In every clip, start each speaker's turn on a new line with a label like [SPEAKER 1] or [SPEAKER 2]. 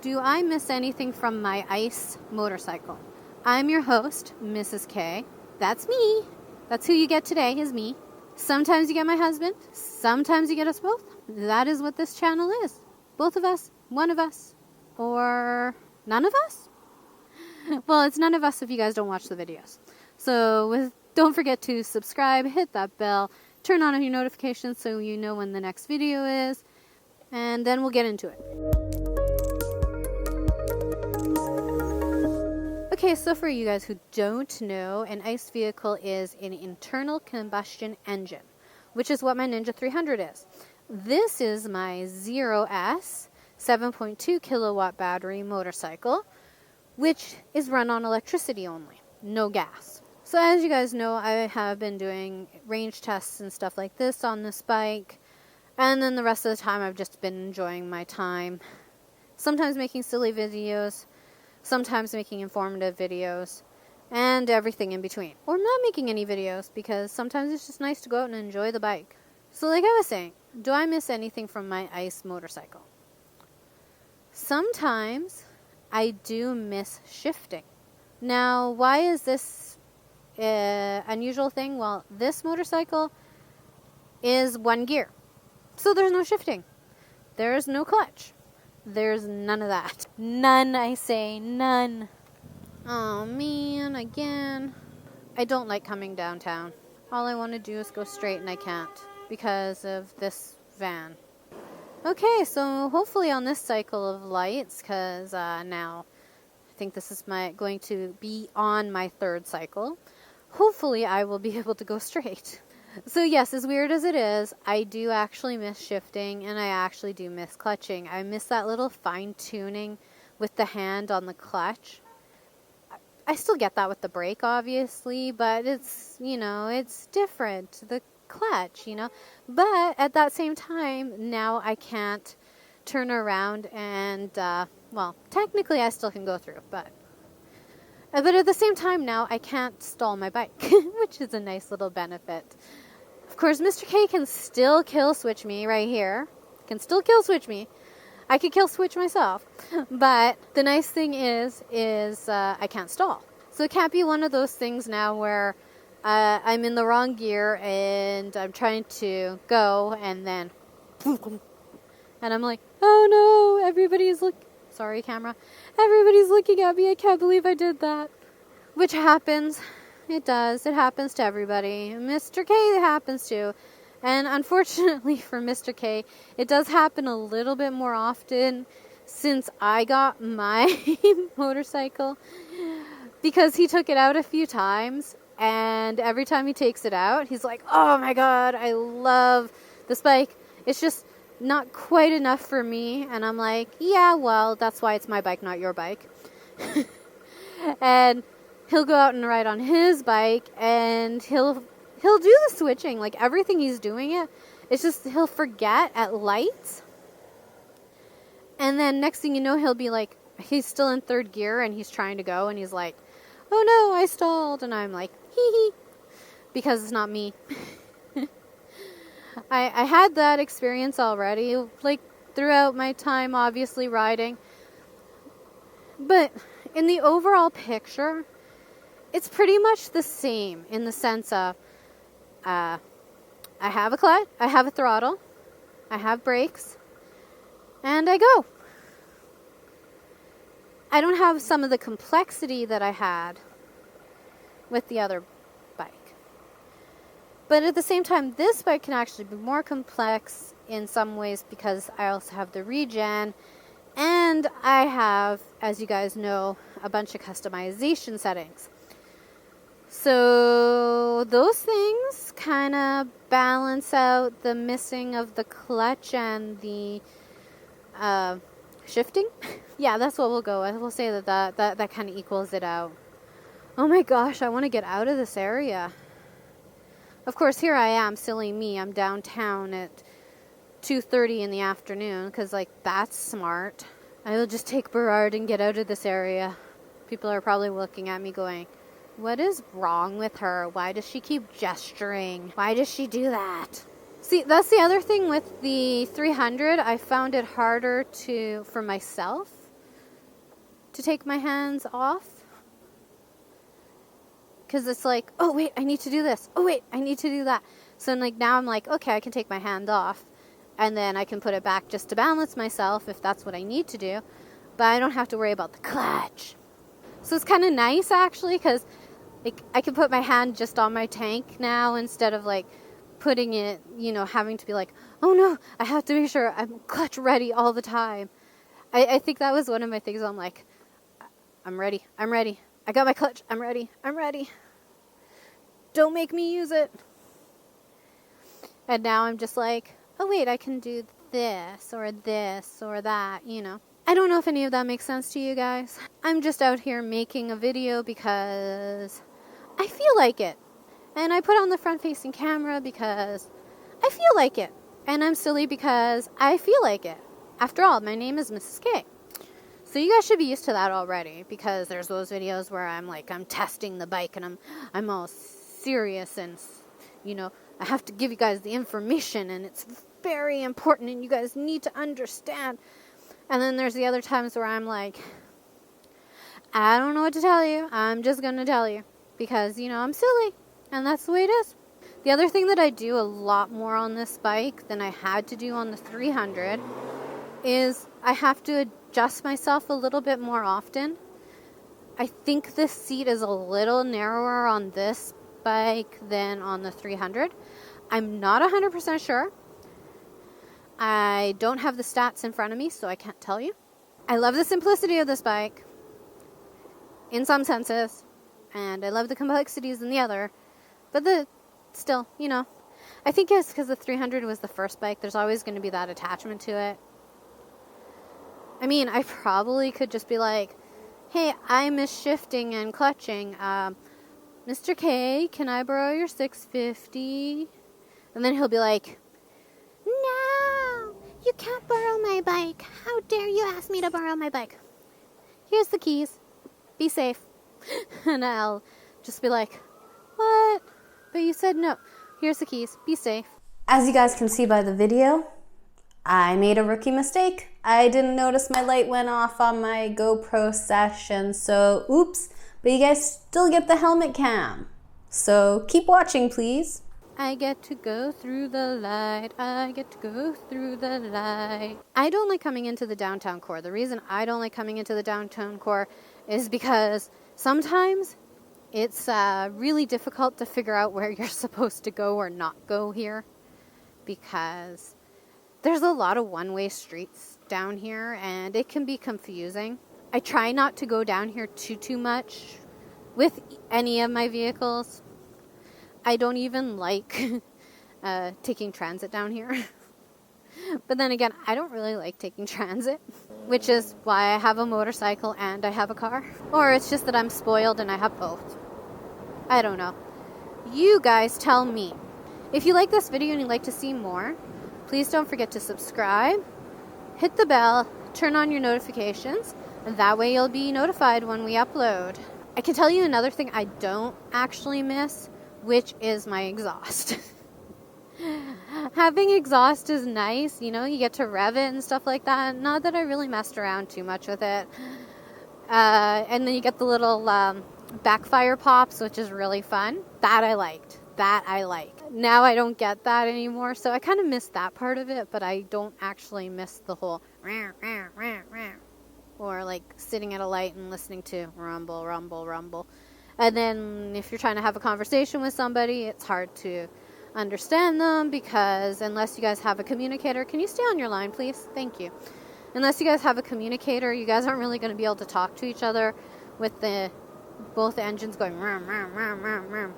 [SPEAKER 1] Do I miss anything from my ice motorcycle? I'm your host, Mrs. K. That's me. That's who you get today, is me. Sometimes you get my husband. Sometimes you get us both. That is what this channel is. Both of us, one of us, or none of us? Well, it's none of us if you guys don't watch the videos. So don't forget to subscribe, hit that bell, turn on your notifications so you know when the next video is, and then we'll get into it. Okay, so for you guys who don't know, an ICE vehicle is an internal combustion engine, which is what my Ninja 300 is. This is my 0S 7.2 kilowatt battery motorcycle, which is run on electricity only, no gas. So as you guys know, I have been doing range tests and stuff like this on this bike, and then the rest of the time I've just been enjoying my time, sometimes making silly videos, sometimes making informative videos, and everything in between. Or not making any videos, because sometimes it's just nice to go out and enjoy the bike. So like I was saying, do I miss anything from my ICE motorcycle? Sometimes I do miss shifting. Now, why is this an unusual thing? Well, this motorcycle is one gear. So there's no shifting. There's no clutch. There's none of that. None, I say, none. Oh man, again. I don't like coming downtown. All I want to do is go straight and I can't because of this van. Okay, so hopefully on this cycle of lights, because now I think this is going to be on my third cycle, hopefully I will be able to go straight. So yes, as weird as it is, I do actually miss shifting, and I actually do miss clutching. I miss that little fine-tuning with the hand on the clutch. I still get that with the brake, obviously, but it's, it's different, the clutch, But at that same time, now I can't turn around and, technically I still can go through, but at the same time now, I can't stall my bike, which is a nice little benefit. Of course, Mr. K can still kill switch me right here. Can still kill switch me. I could kill switch myself. But the nice thing is I can't stall. So it can't be one of those things now where I'm in the wrong gear and I'm trying to go and then and I'm like, oh no, everybody's sorry camera. Everybody's looking at me. I can't believe I did that. Which happens. It does. It happens to everybody. Mr. K it happens to. And unfortunately for Mr. K, it does happen a little bit more often since I got my motorcycle, because he took it out a few times, and every time he takes it out, he's like, oh my god, I love this bike. It's just not quite enough for me. And I'm like, yeah, well, that's why it's my bike, not your bike. And he'll go out and ride on his bike, and he'll do the switching, like everything he's doing it. It's just he'll forget at lights, and then next thing you know, he'll be like, he's still in third gear and he's trying to go, and he's like, oh no, I stalled, and I'm like, hee hee, because it's not me. I had that experience already, like throughout my time, obviously riding, but in the overall picture, it's pretty much the same in the sense of I have a clutch, I have a throttle, I have brakes, and I go. I don't have some of the complexity that I had with the other bike. But at the same time, this bike can actually be more complex in some ways because I also have the regen, and I have, as you guys know, a bunch of customization settings. So those things kind of balance out the missing of the clutch and the shifting. Yeah, that's what we'll go with. We'll say that kind of equals it out. Oh my gosh, I want to get out of this area. Of course, here I am, silly me. I'm downtown at 2:30 in the afternoon because, that's smart. I will just take Burrard and get out of this area. People are probably looking at me going, what is wrong with her? Why does she keep gesturing? Why does she do that? See, that's the other thing with the 300. I found it harder for myself to take my hands off. Because it's like, oh, wait, I need to do this. Oh, wait, I need to do that. So like now I'm like, okay, I can take my hand off. And then I can put it back just to balance myself if that's what I need to do. But I don't have to worry about the clutch. So it's kind of nice, actually, because like, I can put my hand just on my tank now instead of like putting it, having to be like, oh no, I have to make sure I'm clutch ready all the time. I think that was one of my things. I'm like, I'm ready. I got my clutch. I'm ready. Don't make me use it. And now I'm just like, oh wait, I can do this or that, I don't know if any of that makes sense to you guys. I'm just out here making a video because I feel like it. And I put on the front-facing camera because I feel like it. And I'm silly because I feel like it. After all, my name is Mrs. K. So you guys should be used to that already, because there's those videos where I'm testing the bike and I'm all serious and, I have to give you guys the information and it's very important and you guys need to understand. And then there's the other times where I'm like, I don't know what to tell you. I'm just going to tell you because, I'm silly and that's the way it is. The other thing that I do a lot more on this bike than I had to do on the 300 is I have to adjust myself a little bit more often. I think this seat is a little narrower on this bike than on the 300. I'm not 100% sure. I don't have the stats in front of me, so I can't tell you. I love the simplicity of this bike in some senses, and I love the complexities in the other, but still, I think it's because the 300 was the first bike. There's always going to be that attachment to it. I mean, I probably could just be like, hey, I miss shifting and clutching. Mr. K, can I borrow your 650? And then he'll be like, no, you can't borrow my bike. How dare you ask me to borrow my bike? Here's the keys. Be safe. And I'll just be like, what? But you said no. Here's the keys. Be safe.
[SPEAKER 2] As you guys can see by the video, I made a rookie mistake. I didn't notice my light went off on my GoPro session, so oops. But you guys still get the helmet cam. So keep watching, please.
[SPEAKER 1] I get to go through the light. I get to go through the light. I don't like coming into the downtown core. The reason I don't like coming into the downtown core is because sometimes it's really difficult to figure out where you're supposed to go or not go here, because there's a lot of one-way streets down here and it can be confusing. I try not to go down here too much with any of my vehicles. I don't even like taking transit down here. But then again, I don't really like taking transit, which is why I have a motorcycle and I have a car. Or it's just that I'm spoiled and I have both. I don't know. You guys tell me. If you like this video and you'd like to see more, please don't forget to subscribe, hit the bell, turn on your notifications, and that way you'll be notified when we upload. I can tell you another thing I don't actually miss, which is my exhaust. Having exhaust is nice, you get to rev it and stuff like that. Not that I really messed around too much with it. And then you get the little backfire pops, which is really fun. That I liked. Now I don't get that anymore, so I kind of miss that part of it, but I don't actually miss the whole or like sitting at a light and listening to rumble, rumble, rumble. And then if you're trying to have a conversation with somebody, it's hard to understand them because unless you guys have a communicator, can you stay on your line, please? Thank you. Unless you guys have a communicator, you guys aren't really going to be able to talk to each other with both engines going rum, rum, rum, rum, rum.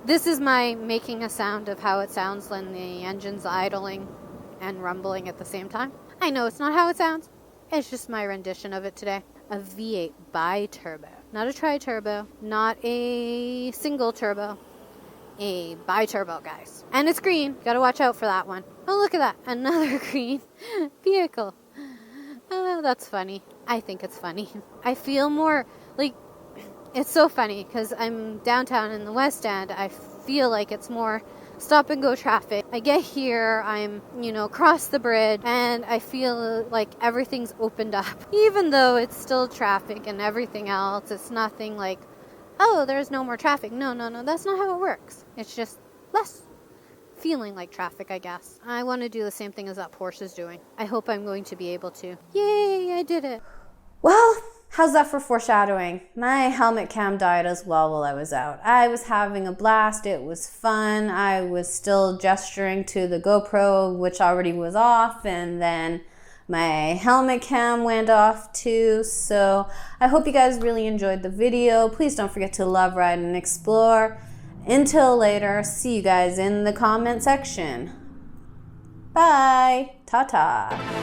[SPEAKER 1] This is my making a sound of how it sounds when the engine's idling and rumbling at the same time. I know it's not how it sounds. It's just my rendition of it today. A V8 bi-turbo. Not a tri-turbo. Not a single turbo. A bi-turbo, guys. And it's green. Gotta watch out for that one. Oh, look at that. Another green vehicle. Oh, that's funny. I think it's funny. I feel more like... It's so funny because I'm downtown in the West End. I feel like it's more stop and go traffic. I get here, I'm, cross the bridge, and I feel like everything's opened up. Even though it's still traffic and everything else, it's nothing like, oh, there's no more traffic. No, that's not how it works. It's just less feeling like traffic, I guess. I want to do the same thing as that Porsche is doing. I hope I'm going to be able to. Yay, I did it.
[SPEAKER 2] Well, how's that for foreshadowing? My helmet cam died as well while I was out. I was having a blast. It was fun. I was still gesturing to the GoPro, which already was off, and then my helmet cam went off too. So I hope you guys really enjoyed the video. Please don't forget to love, ride, and explore. Until later, see you guys in the comment section. Bye. Ta-ta.